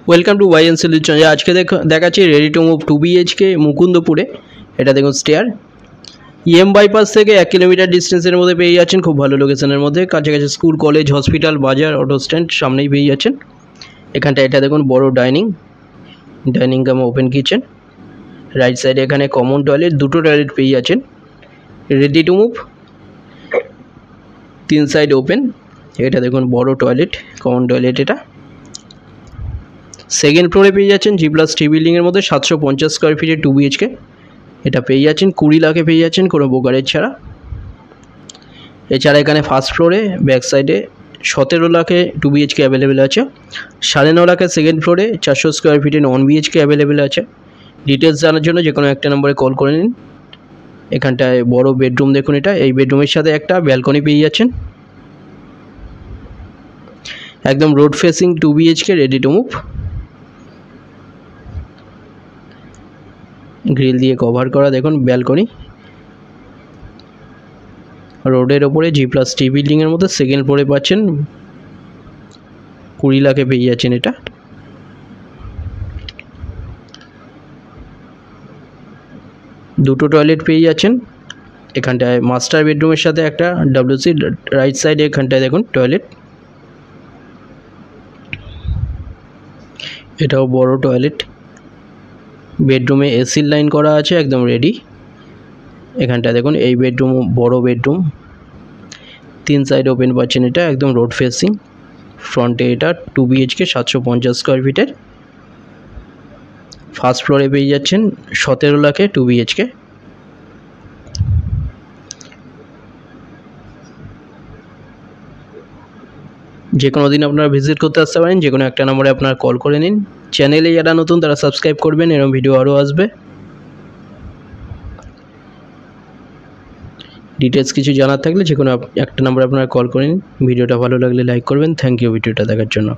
Welcome to Y N solution. আজকে দেখাচ্ছি ready to move 2 BHK মুকুন্দপুরে। এটা দেখুন স্টেয়ার, ইএম বাইপাস থেকে 1 কিলোমিটার ডিস্টেন্সের মধ্যে পেয়ে যাচ্ছেন। খুব ভালো লোকেশনের মধ্যে, কাছাকাছি স্কুল, কলেজ, হসপিটাল, বাজার, অটো স্ট্যান্ড সামনেই পেয়ে যাচ্ছেন। এখানটা এটা দেখুন বড় ডাইনিং কাম ওপেন কিচেন। রাইট সাইডে এখানে কমন টয়লেট, দুটো টয়লেট পেয়ে যাচ্ছেন। Ready to move, 3 side open. এটা দেখুন বড় টয়লেট, কমন টয়লেট। এটা সেকেন্ড ফ্লোরে পেয়ে যাচ্ছেন G+3 বিল্ডিংয়ের মধ্যে 750 স্কোয়ার ফিটের 2 BHK। এটা পেয়ে যাচ্ছেন 20 লাখে পেয়ে যাচ্ছেন, কোনো ব্রোকারেজ ছাড়া। এছাড়া এখানে ফার্স্ট ফ্লোরে ব্যাক সাইডে 17 লাখে 2 BHK অ্যাভেলেবেল আছে। 9.5 লাখে সেকেন্ড ফ্লোরে 400 স্কোয়ার ফিটের 1 BHK অ্যাভেলেবেল আছে। ডিটেলস জানার জন্য যে কোনো একটা নম্বরে কল করে নিন। এখানটায় বড় বেডরুম দেখুন, এটা এই বেডরুমের সাথে একটা ব্যালকনি পেয়ে যাচ্ছেন। একদম road facing 2 BHK ready to move. Grill দিয়ে কভার করা দেখুন ব্যালকনি। রোডের ওপরে G+3 বিল্ডিংয়ের মধ্যে সেকেন্ড ফ্লোরে পাচ্ছেন 20 লাখে পেয়ে যাচ্ছেন। এটা দুটো টয়লেট পেয়ে যাচ্ছেন। এখানটায় মাস্টার বেডরুমের সাথে একটা WC। রাইট সাইডে এখানটায় দেখুন টয়লেট, এটাও বড় টয়লেট। বেডরুমে এসির লাইন করা আছে, একদম রেডি। এখানটা দেখুন এই বেডরুম, বড় বেডরুম, 3 সাইড ওপেন পাচ্ছেন। এটা একদম রোড ফেসিং। ফ্রন্টে এটা 2 BHK 750 স্কোয়ার ফিটের। ফার্স্ট ফ্লোরে পেয়ে যাচ্ছেন 17 লাখে 2 BHK। যে কোনো দিন আপনারা ভিজিট করতে আসতে পারেন। যে কোনো একটা নম্বরে আপনারা কল করে নিন। চ্যানেলে যারা নতুন তারা সাবস্ক্রাইব করবেন, এরকম ভিডিও আরও আসবে। ডিটেলস কিছু জানার থাকলে যে কোনো একটা নম্বরে আপনারা কল করে নিন। ভিডিওটা ভালো লাগলে লাইক করবেন। থ্যাংক ইউ ভিডিওটা দেখার জন্য।